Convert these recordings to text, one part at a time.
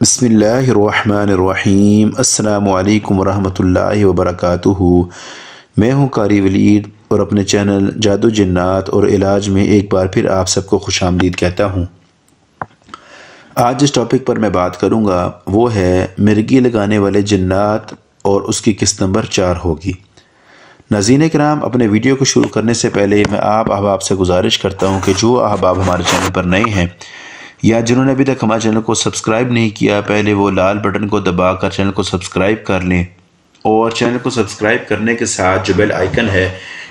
بسم اللہ الرحمن الرحیم۔ السلام علیکم ورحمۃ اللہ وبرکاتہ۔ میں ہوں قاری ولید اور اپنے چینل جادو جنات اور علاج میں ایک بار پھر آپ سب کو خوش آمدید کہتا ہوں۔ آج جس ٹاپک پر میں بات کروں گا وہ ہے مرگی لگانے والے جنات اور اس کی قسط نمبر 4 ہوگی۔ ناظرین کرام، اپنے ویڈیو کو شروع کرنے سے پہلے میں آپ احباب سے گزارش کرتا ہوں کہ جو احباب ہمارے چینل پر نئے ہیں یا جنہوں نے ابھی تک ہمارے چینل کو سبسکرائب نہیں کیا، پہلے وہ لال بٹن کو دبا کر چینل کو سبسکرائب کر لیں، اور چینل کو سبسکرائب کرنے کے ساتھ جو بیل آئیکن ہے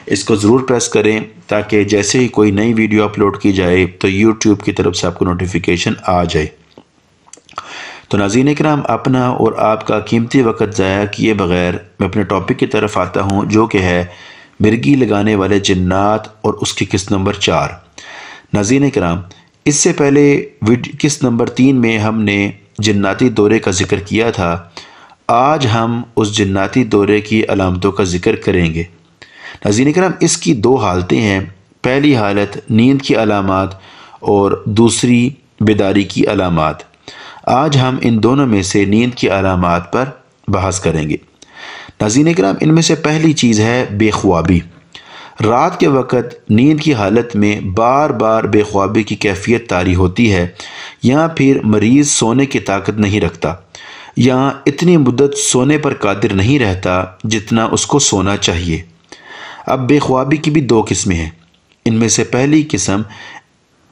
اس کو ضرور پریس کریں تاکہ جیسے ہی کوئی نئی ویڈیو اپلوڈ کی جائے تو یوٹیوب کی طرف سے آپ کو نوٹیفیکیشن آ جائے۔ تو ناظرین اکرام، اپنا اور آپ کا قیمتی وقت ضائع کیے بغیر میں اپنے ٹاپک کی طرف آتا ہوں، جو کہ ہے مرگی لگانے والے جنات اور اس کی قسط نمبر 4۔ ناظرین اکرام، اس سے پہلے قسط نمبر 3 میں ہم نے جناتی دورے کا ذکر کیا تھا۔ آج ہم اس جناتی دورے کی علامتوں کا ذکر کریں گے۔ ناظرین اکرام، اس کی 2 حالتیں ہیں۔ پہلی حالت نیند کی علامات اور دوسری بیداری کی علامات۔ آج ہم ان دونوں میں سے نیند کی علامات پر بحث کریں گے۔ ناظرین اکرام، ان میں سے پہلی چیز ہے بے خوابی۔ رات کے وقت نیند کی حالت میں بار بار بے خوابی کی کیفیت طاری ہوتی ہے، یا پھر مریض سونے کی طاقت نہیں رکھتا، یا اتنی مدت سونے پر قادر نہیں رہتا جتنا اس کو سونا چاہیے۔ اب بے خوابی کی بھی 2 قسمیں ہیں۔ ان میں سے پہلی قسم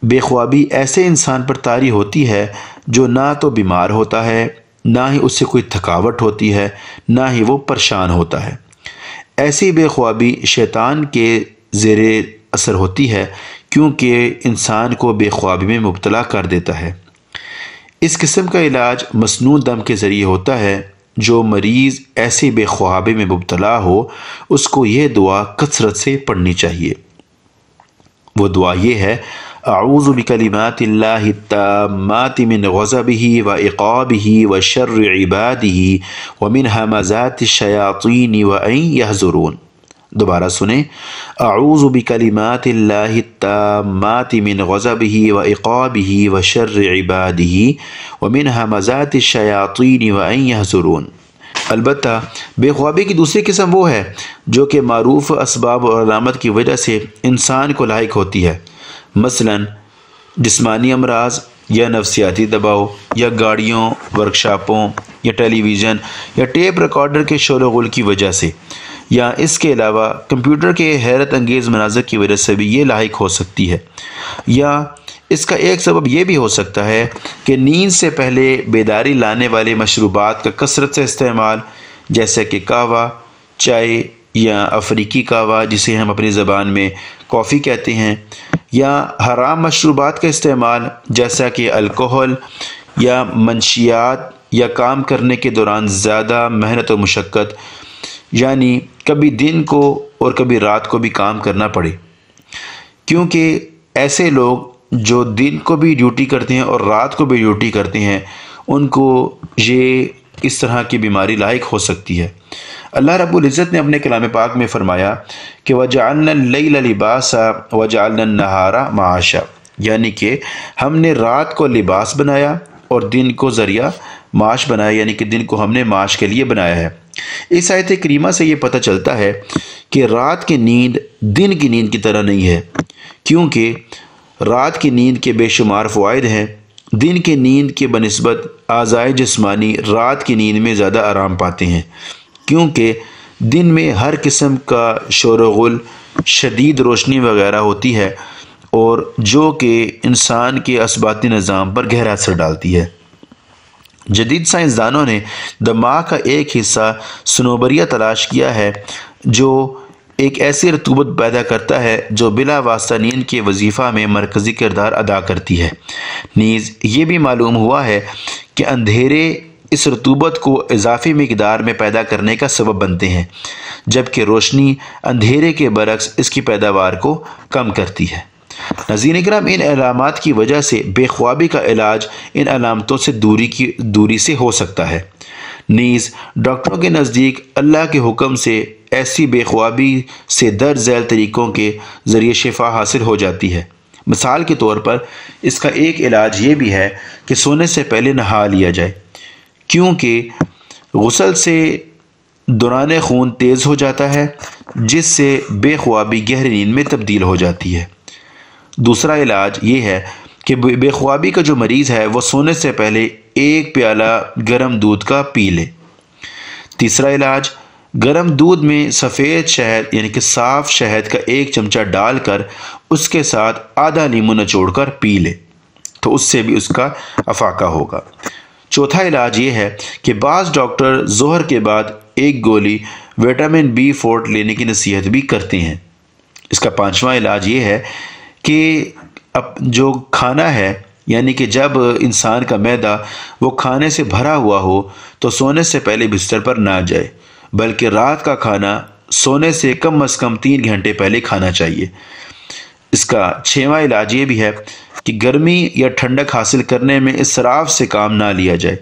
بے خوابی ایسے انسان پر طاری ہوتی ہے جو نہ تو بیمار ہوتا ہے، نہ ہی اس سے کوئی تھکاوٹ ہوتی ہے، نہ ہی وہ پریشان ہوتا ہے۔ ایسی بے خوابی شیطان کے زیر اثر ہوتی ہے، کیونکہ انسان کو بے خوابی میں مبتلا کر دیتا ہے۔ اس قسم کا علاج مسنون دم کے ذریعے ہوتا ہے۔ جو مریض ایسی بے خوابی میں مبتلا ہو اس کو یہ دعا کثرت سے پڑھنی چاہیے۔ وہ دعا یہ ہے: اعوذ بکلمات اللہ التامات من غضبہ وعقابہ وشر عبادہ ومن ہمزات الشیاطین وان یحضرون۔ دوبارہ سنیں: اعوذ بکلمات اللہ التامات من غضبہ وعقابہ وشر عبادہ ومن ہمزات الشیاطین وان یحضرون۔ البتہ بے خوابی کی دوسری قسم وہ ہے جو کہ معروف اسباب اور علامت کی وجہ سے انسان کو لاحق ہوتی ہے، مثلا جسمانی امراض یا نفسیاتی دباؤ یا گاڑیوں، ورکشاپوں یا ٹیلی ویژن یا ٹیپ ریکارڈر کے شور و غل کی وجہ سے، یا اس کے علاوہ کمپیوٹر کے حیرت انگیز مناظر کی وجہ سے بھی یہ لاحق ہو سکتی ہے۔ یا اس کا ایک سبب یہ بھی ہو سکتا ہے کہ نیند سے پہلے بیداری لانے والے مشروبات کا کثرت سے استعمال، جیسے کہ قہوہ، چائے یا افریقی قہوہ جسے ہم اپنی زبان میں کافی کہتے ہیں، یا حرام مشروبات کا استعمال جیسا کہ الکحل یا منشیات، یا کام کرنے کے دوران زیادہ محنت و مشقت، یعنی کبھی دن کو اور کبھی رات کو بھی کام کرنا پڑے، کیونکہ ایسے لوگ جو دن کو بھی ڈیوٹی کرتے ہیں اور رات کو بھی ڈیوٹی کرتے ہیں ان کو یہ اس طرح کی بیماری لاحق ہو سکتی ہے۔ اللہ رب العزت نے اپنے کلام پاک میں فرمایا کہ وَجَعَلْنَا اللَّيْلَ لِبَاسًا وَجَعَلْنَا النَّهَارَ مَعَاشًا، یعنی کہ ہم نے رات کو لباس بنایا اور دن کو ذریعہ معاش بنایا، یعنی کہ دن کو ہم نے معاش کے لیے بنایا ہے۔ اس آیت کریمہ سے یہ پتہ چلتا ہے کہ رات کی نیند دن کی نیند کی طرح نہیں ہے، کیونکہ رات کی نیند کے بے شمار فوائد ہیں۔ دن کی نیند کے بنسبت اعضائے جسمانی رات کی نیند میں زیادہ آرام پاتے ہیں، کیونکہ دن میں ہر قسم کا شور و غل، شدید روشنی وغیرہ ہوتی ہے، اور جو کہ انسان کے عصباتی نظام پر گہرا اثر ڈالتی ہے۔ جدید سائنسدانوں نے دماغ کا ایک حصہ صنوبریہ تلاش کیا ہے جو ایک ایسی رطوبت پیدا کرتا ہے جو بلا واسطہ نیند کے وظیفہ میں مرکزی کردار ادا کرتی ہے۔ نیز یہ بھی معلوم ہوا ہے کہ اندھیرے اس رطوبت کو اضافی مقدار میں پیدا کرنے کا سبب بنتے ہیں، جبکہ روشنی اندھیرے کے برعکس اس کی پیداوار کو کم کرتی ہے۔ ناظرین اکرام، ان علامات کی وجہ سے بے خوابی کا علاج ان علامتوں سے دوری سے ہو سکتا ہے۔ نیز ڈاکٹروں کے نزدیک اللہ کے حکم سے ایسی بے خوابی سے درج ذیل طریقوں کے ذریعے شفا حاصل ہو جاتی ہے۔ مثال کے طور پر اس کا ایک علاج یہ بھی ہے کہ سونے سے پہلے نہا لیا جائے، کیونکہ غسل سے دوران خون تیز ہو جاتا ہے جس سے بے خوابی گہری نیند میں تبدیل ہو جاتی ہے۔ دوسرا علاج یہ ہے کہ بے خوابی کا جو مریض ہے وہ سونے سے پہلے 1 پیالہ گرم دودھ کا پی لے۔ تیسرا علاج، گرم دودھ میں سفید شہد یعنی کہ صاف شہد کا 1 چمچہ ڈال کر اس کے ساتھ آدھا لیمو نچوڑ کر پی لے تو اس سے بھی اس کا افاقہ ہوگا۔ چوتھا علاج یہ ہے کہ بعض ڈاکٹر ظہر کے بعد 1 گولی وٹامن B4 لینے کی نصیحت بھی کرتے ہیں۔ اس کا 5واں علاج یہ ہے کہ جو کھانا ہے یعنی کہ جب انسان کا معدہ وہ کھانے سے بھرا ہوا ہو تو سونے سے پہلے بستر پر نہ جائے، بلکہ رات کا کھانا سونے سے کم از کم 3 گھنٹے پہلے کھانا چاہیے۔ اس کا 6واں علاج یہ بھی ہے کہ گرمی یا ٹھنڈک حاصل کرنے میں اسراف سے کام نہ لیا جائے۔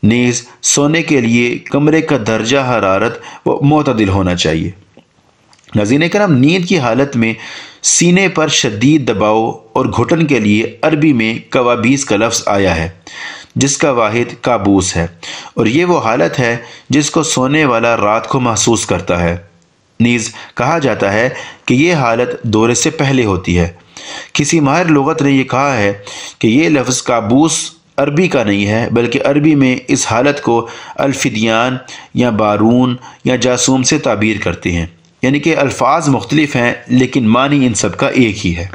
نیز سونے کے لیے کمرے کا درجہ حرارت وہ معتدل ہونا چاہیے۔ ناظرین کرام، نیند کی حالت میں سینے پر شدید دباؤ اور گھٹن کے لیے عربی میں کوابیس کا لفظ آیا ہے جس کا واحد کابوس ہے، اور یہ وہ حالت ہے جس کو سونے والا رات کو محسوس کرتا ہے۔ نیز کہا جاتا ہے کہ یہ حالت دورے سے پہلے ہوتی ہے۔ کسی ماہر لغت نے یہ کہا ہے کہ یہ لفظ کابوس عربی کا نہیں ہے، بلکہ عربی میں اس حالت کو الفدیان یا بارون یا جاسوم سے تعبیر کرتے ہیں، یعنی کہ الفاظ مختلف ہیں لیکن معنی ان سب کا ایک ہی ہے۔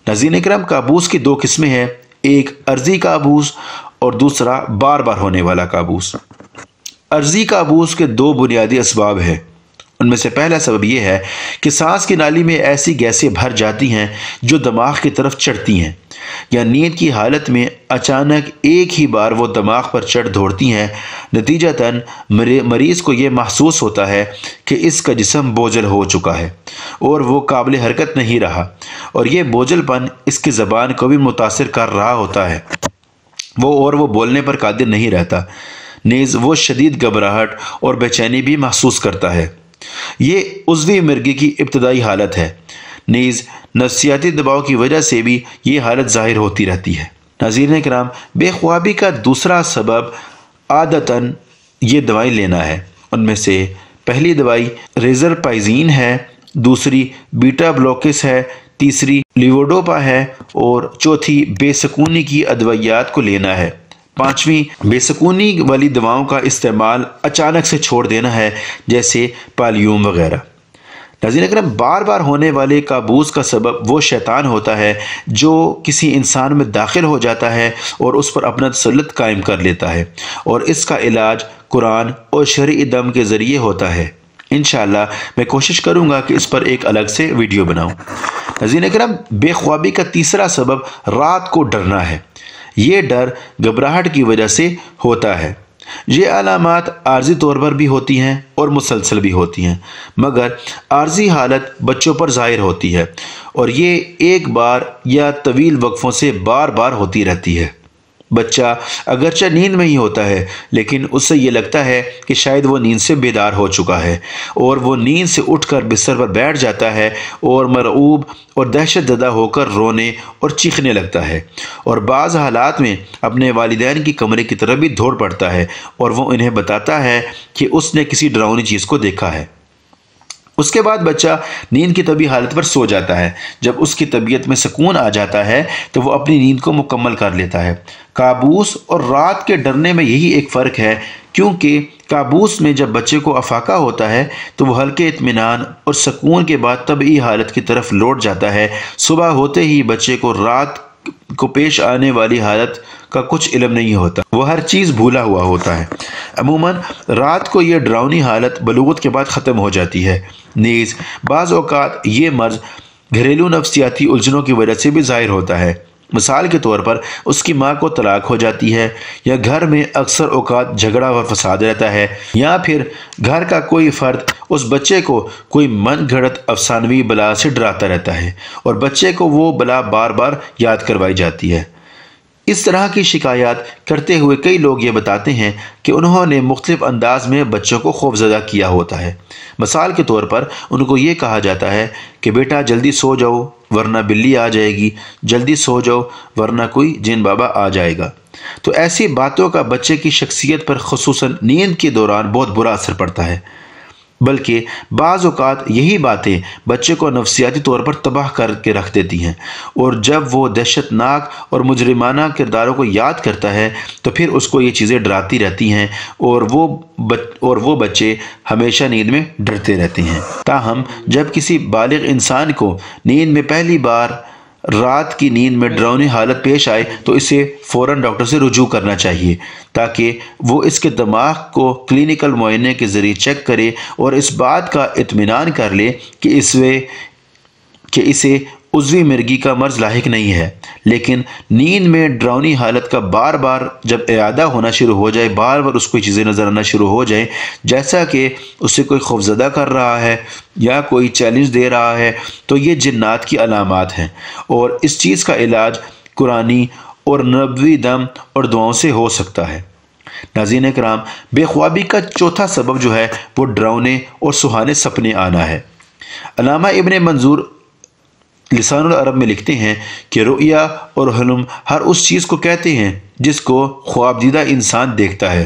ناظرین اکرام، کابوس کی 2 قسمیں ہیں، ایک عرضی کابوس اور دوسرا بار بار ہونے والا کابوس۔ عرضی کابوس کے 2 بنیادی اسباب ہیں۔ ان میں سے پہلا سبب یہ ہے کہ سانس کی نالی میں ایسی گیسیں بھر جاتی ہیں جو دماغ کی طرف چڑھتی ہیں یا نیند کی حالت میں اچانک ایک ہی بار وہ دماغ پر چڑھ دوڑتی ہیں۔ نتیجتاً مریض کو یہ محسوس ہوتا ہے کہ اس کا جسم بوجھل ہو چکا ہے اور وہ قابل حرکت نہیں رہا، اور یہ بوجھل پن اس کی زبان کو بھی متاثر کر رہا ہوتا ہے، وہ بولنے پر قادر نہیں رہتا۔ نیز وہ شدید گھبراہٹ اور بے چینی بھی محسوس کرتا ہے۔ یہ عضوی مرگی کی ابتدائی حالت ہے۔ نیز نفسیاتی دباؤ کی وجہ سے بھی یہ حالت ظاہر ہوتی رہتی ہے۔ ناظرین کرام، بے خوابی کا دوسرا سبب عادتاً یہ دوائیں لینا ہے۔ ان میں سے پہلی دوائی ریزرپائزین ہے، دوسری بیٹا بلوکس ہے، تیسری لیوڈوپا ہے اور چوتھی بے سکونی کی ادویات کو لینا ہے۔ 5ویں بے سکونی والی دواؤں کا استعمال اچانک سے چھوڑ دینا ہے، جیسے پالیوم وغیرہ۔ ناظرین اکرام، بار بار ہونے والے کابوس کا سبب وہ شیطان ہوتا ہے جو کسی انسان میں داخل ہو جاتا ہے اور اس پر اپنا تسلط قائم کر لیتا ہے، اور اس کا علاج قرآن اور شرعی دم کے ذریعے ہوتا ہے۔ انشاءاللہ میں کوشش کروں گا کہ اس پر ایک الگ سے ویڈیو بناؤں۔ ناظرین اکرام، بے خوابی کا تیسرا سبب رات کو ڈرنا ہے۔ یہ ڈر گھبراہٹ کی وجہ سے ہوتا ہے۔ یہ علامات عارضی طور پر بھی ہوتی ہیں اور مسلسل بھی ہوتی ہیں، مگر عارضی حالت بچوں پر ظاہر ہوتی ہے اور یہ ایک بار یا طویل وقفوں سے بار بار ہوتی رہتی ہے۔ بچہ اگرچہ نیند میں ہی ہوتا ہے لیکن اسے یہ لگتا ہے کہ شاید وہ نیند سے بیدار ہو چکا ہے، اور وہ نیند سے اٹھ کر بستر پر بیٹھ جاتا ہے اور مرعوب اور دہشت زدہ ہو کر رونے اور چیخنے لگتا ہے، اور بعض حالات میں اپنے والدین کی کمرے کی طرف بھی دوڑ پڑتا ہے اور وہ انہیں بتاتا ہے کہ اس نے کسی ڈراؤنی چیز کو دیکھا ہے۔ اس کے بعد بچہ نیند کی طبیعی حالت پر سو جاتا ہے۔ جب اس کی طبیعت میں سکون آ جاتا ہے تو وہ اپنی نیند کو مکمل کر لیتا ہے۔ کابوس اور رات کے ڈرنے میں یہی ایک فرق ہے، کیونکہ کابوس میں جب بچے کو افاقہ ہوتا ہے تو وہ ہلکے اطمینان اور سکون کے بعد طبیعی حالت کی طرف لوٹ جاتا ہے۔ صبح ہوتے ہی بچے کو رات کو پیش آنے والی حالت کا کچھ علم نہیں ہوتا، وہ ہر چیز بھولا ہوا ہوتا ہے۔ عموماً رات کو یہ ڈراؤنی حالت بلوغت کے بعد ختم ہو جاتی ہے۔ نیز بعض اوقات یہ مرض گھریلو نفسیاتی الجھنوں کی وجہ سے بھی ظاہر ہوتا ہے۔ مثال کے طور پر اس کی ماں کو طلاق ہو جاتی ہے، یا گھر میں اکثر اوقات جھگڑا و فساد رہتا ہے، یا پھر گھر کا کوئی فرد اس بچے کو کوئی من گھڑت افسانوی بلا سے ڈراتا رہتا ہے اور بچے کو وہ بلا بار بار یاد کروائی جاتی ہے۔ اس طرح کی شکایات کرتے ہوئے کئی لوگ یہ بتاتے ہیں کہ انہوں نے مختلف انداز میں بچوں کو خوفزدہ کیا ہوتا ہے۔ مثال کے طور پر ان کو یہ کہا جاتا ہے کہ بیٹا جلدی سو جاؤ ورنہ بلی آ جائے گی، جلدی سو جاؤ ورنہ کوئی جن بابا آ جائے گا۔ تو ایسی باتوں کا بچے کی شخصیت پر خصوصاً نیند کے دوران بہت برا اثر پڑتا ہے، بلکہ بعض اوقات یہی باتیں بچے کو نفسیاتی طور پر تباہ کر کے رکھ دیتی ہیں، اور جب وہ دہشت ناک اور مجرمانہ کرداروں کو یاد کرتا ہے تو پھر اس کو یہ چیزیں ڈراتی رہتی ہیں، اور وہ بچے ہمیشہ نیند میں ڈرتے رہتے ہیں۔ تاہم جب کسی بالغ انسان کو نیند میں پہلی بار رات کی نیند میں ڈراؤنی حالت پیش آئے تو اسے فوراً ڈاکٹر سے رجوع کرنا چاہیے، تاکہ وہ اس کے دماغ کو کلینیکل معائنے کے ذریعے چیک کرے اور اس بات کا اطمینان کر لے کہ اسے عضوی مرگی کا مرض لاحق نہیں ہے۔ لیکن نیند میں ڈراؤنی حالت کا بار بار جب اعادہ ہونا شروع ہو جائے، بار بار اس کو چیزیں نظر آنا شروع ہو جائیں جیسا کہ اسے کوئی خوفزدہ کر رہا ہے یا کوئی چیلنج دے رہا ہے، تو یہ جنات کی علامات ہیں، اور اس چیز کا علاج قرآنی اور نبوی دم اور دعاؤں سے ہو سکتا ہے۔ ناظرین کرام، بے خوابی کا چوتھا سبب جو ہے وہ ڈراؤنے اور سہانے سپنے آنا ہے۔ علامہ ابن منظور لسان العرب میں لکھتے ہیں کہ رؤیا اور حلم ہر اس چیز کو کہتے ہیں جس کو خوابدیدہ انسان دیکھتا ہے،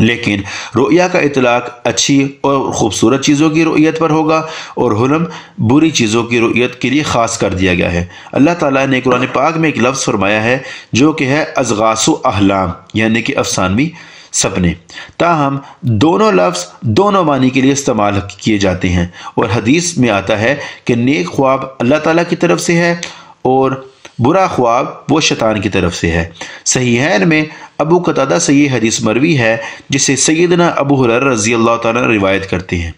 لیکن رؤیا کا اطلاق اچھی اور خوبصورت چیزوں کی رؤیت پر ہوگا، اور حلم بری چیزوں کی رؤیت کے لیے خاص کر دیا گیا ہے۔ اللہ تعالیٰ نے قرآن پاک میں ایک لفظ فرمایا ہے جو کہ ہے اضغاث احلام، یعنی کہ افسانوی سپنے۔ تاہم دونوں لفظ دونوں معنی کے لیے استعمال کیے جاتے ہیں، اور حدیث میں آتا ہے کہ نیک خواب اللہ تعالیٰ کی طرف سے ہے اور برا خواب وہ شیطان کی طرف سے ہے۔ صحیحین میں ابو قتادہ سے یہ حدیث مروی ہے جسے سیدنا ابو ہریرہ رضی اللہ تعالیٰ عنہ روایت کرتے ہیں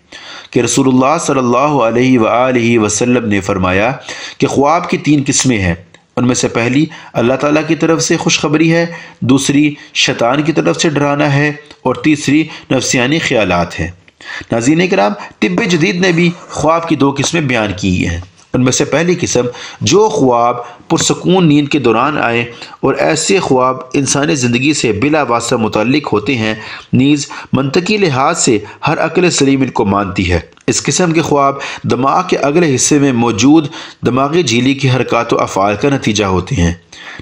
کہ رسول اللہ صلی اللہ علیہ وآلہ وسلم نے فرمایا کہ خواب کی 3 قسمیں ہیں، ان میں سے پہلی اللہ تعالیٰ کی طرف سے خوشخبری ہے، دوسری شیطان کی طرف سے ڈرانا ہے، اور تیسری نفسیانی خیالات ہیں۔ ناظرین کرام، طب جدید نے بھی خواب کی 2 قسمیں بیان کی ہیں۔ ان میں سے پہلی قسم جو خواب پرسکون نیند کے دوران آئیں اور ایسے خواب انسانی زندگی سے بلا واسطہ متعلق ہوتے ہیں، نیز منطقی لحاظ سے ہر عقل سلیم ان کو مانتی ہے۔ اس قسم کے خواب دماغ کے اگلے حصے میں موجود دماغی جھیلی کی حرکات و افعال کا نتیجہ ہوتے ہیں۔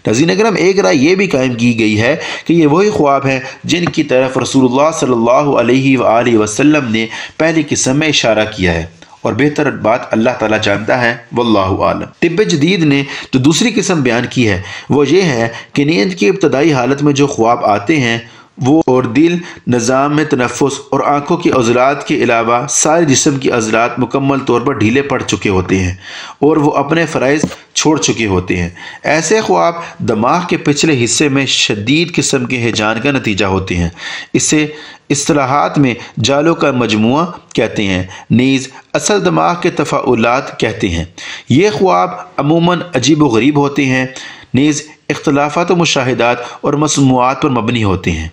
ناظرین اکرام، ایک رائے یہ بھی قائم کی گئی ہے کہ یہ وہی خواب ہیں جن کی طرف رسول اللہ صلی اللہ علیہ وآلہ وسلم نے پہلی قسم میں اشارہ کیا ہے، اور بہتر بات اللہ تعالیٰ جانتا ہے، واللہ عالم۔ طب جدید نے جو دوسری قسم بیان کی ہے وہ یہ ہے کہ نیند کی ابتدائی حالت میں جو خواب آتے ہیں وہ اور دل، نظام تنفس اور آنکھوں کے عضلات کے علاوہ سارے جسم کے عضلات مکمل طور پر ڈھیلے پڑ چکے ہوتے ہیں اور وہ اپنے فرائض چھوڑ چکے ہوتے ہیں۔ ایسے خواب دماغ کے پچھلے حصے میں شدید قسم کے ہیجان کا نتیجہ ہوتے ہیں۔ اسے اصطلاحات میں جالوں کا مجموعہ کہتے ہیں، نیز اصل دماغ کے تفاعلات کہتے ہیں۔ یہ خواب عموماً عجیب و غریب ہوتے ہیں، نیز اختلافات و مشاہدات اور مسموعات پر مبنی ہوتے ہیں۔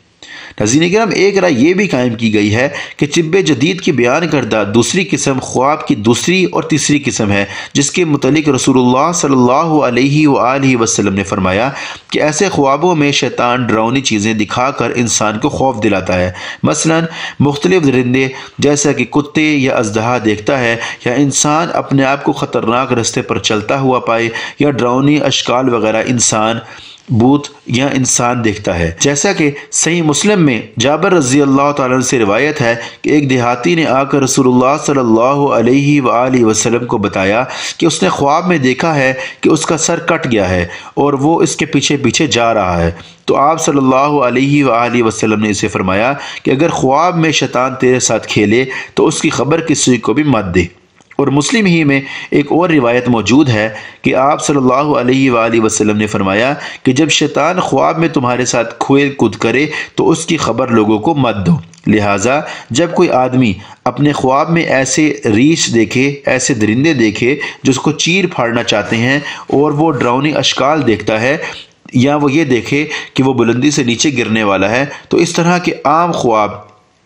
ناظرین کرام، ایک رائے یہ بھی قائم کی گئی ہے کہ طب جدید کی بیان کردہ دوسری قسم خواب کی دوسری اور تیسری قسم ہے، جس کے متعلق رسول اللہ صلی اللہ علیہ وآلہ وسلم نے فرمایا کہ ایسے خوابوں میں شیطان ڈراؤنی چیزیں دکھا کر انسان کو خوف دلاتا ہے، مثلا مختلف درندے جیسا کہ کتے یا اژدہا دیکھتا ہے، یا انسان اپنے آپ کو خطرناک رستے پر چلتا ہوا پائے، یا ڈراؤنی اشکال وغیرہ انسان، بوت یا انسان دیکھتا ہے۔ جیسا کہ صحیح مسلم میں جابر رضی اللہ تعالیٰ عنہ سے روایت ہے کہ ایک دیہاتی نے آ کر رسول اللہ صلی اللہ علیہ وآلہ وسلم کو بتایا کہ اس نے خواب میں دیکھا ہے کہ اس کا سر کٹ گیا ہے اور وہ اس کے پیچھے پیچھے جا رہا ہے۔ تو آپ صلی اللہ علیہ وآلہ وسلم نے اسے فرمایا کہ اگر خواب میں شیطان تیرے ساتھ کھیلے تو اس کی خبر کسی کو بھی مت دے۔ اور مسلم ہی میں ایک اور روایت موجود ہے کہ آپ صلی اللہ علیہ وآلہ وسلم نے فرمایا کہ جب شیطان خواب میں تمہارے ساتھ کھیل کود کرے تو اس کی خبر لوگوں کو مت دو۔ لہٰذا جب کوئی آدمی اپنے خواب میں ایسے ریچھ دیکھے، ایسے درندے دیکھے جس کو چیر پھاڑنا چاہتے ہیں، اور وہ ڈراؤنی اشکال دیکھتا ہے، یا وہ یہ دیکھے کہ وہ بلندی سے نیچے گرنے والا ہے، تو اس طرح کے عام خواب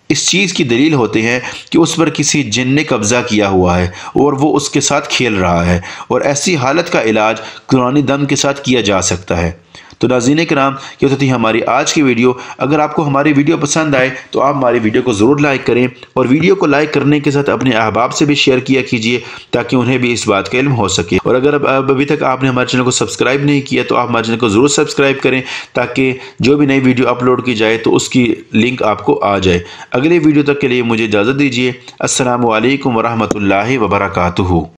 اس چیز کی دلیل ہوتے ہیں کہ اس پر کسی جن نے قبضہ کیا ہوا ہے اور وہ اس کے ساتھ کھیل رہا ہے، اور ایسی حالت کا علاج قرآنی دم کے ساتھ کیا جا سکتا ہے۔ تو ناظرین کرام یہ تو تھی ہماری آج کی ویڈیو۔ اگر آپ کو ہماری ویڈیو پسند آئے تو آپ ہماری ویڈیو کو ضرور لائک کریں، اور ویڈیو کو لائک کرنے کے ساتھ اپنے احباب سے بھی شیئر کیا کیجیے تاکہ انہیں بھی اس بات کا علم ہو سکے۔ اور اگر ابھی تک آپ نے ہمارے چینل کو سبسکرائب نہیں کیا تو آپ ہمارے چینل کو ضرور سبسکرائب کریں تاکہ جو بھی نئی ویڈیو اپلوڈ کی جائے تو اس کی لنک آپ کو آ جائے۔ اگلی ویڈیو تک کے لیے مجھے اجازت دیجیے۔ السلام علیکم ورحمۃ اللہ وبرکاتہ۔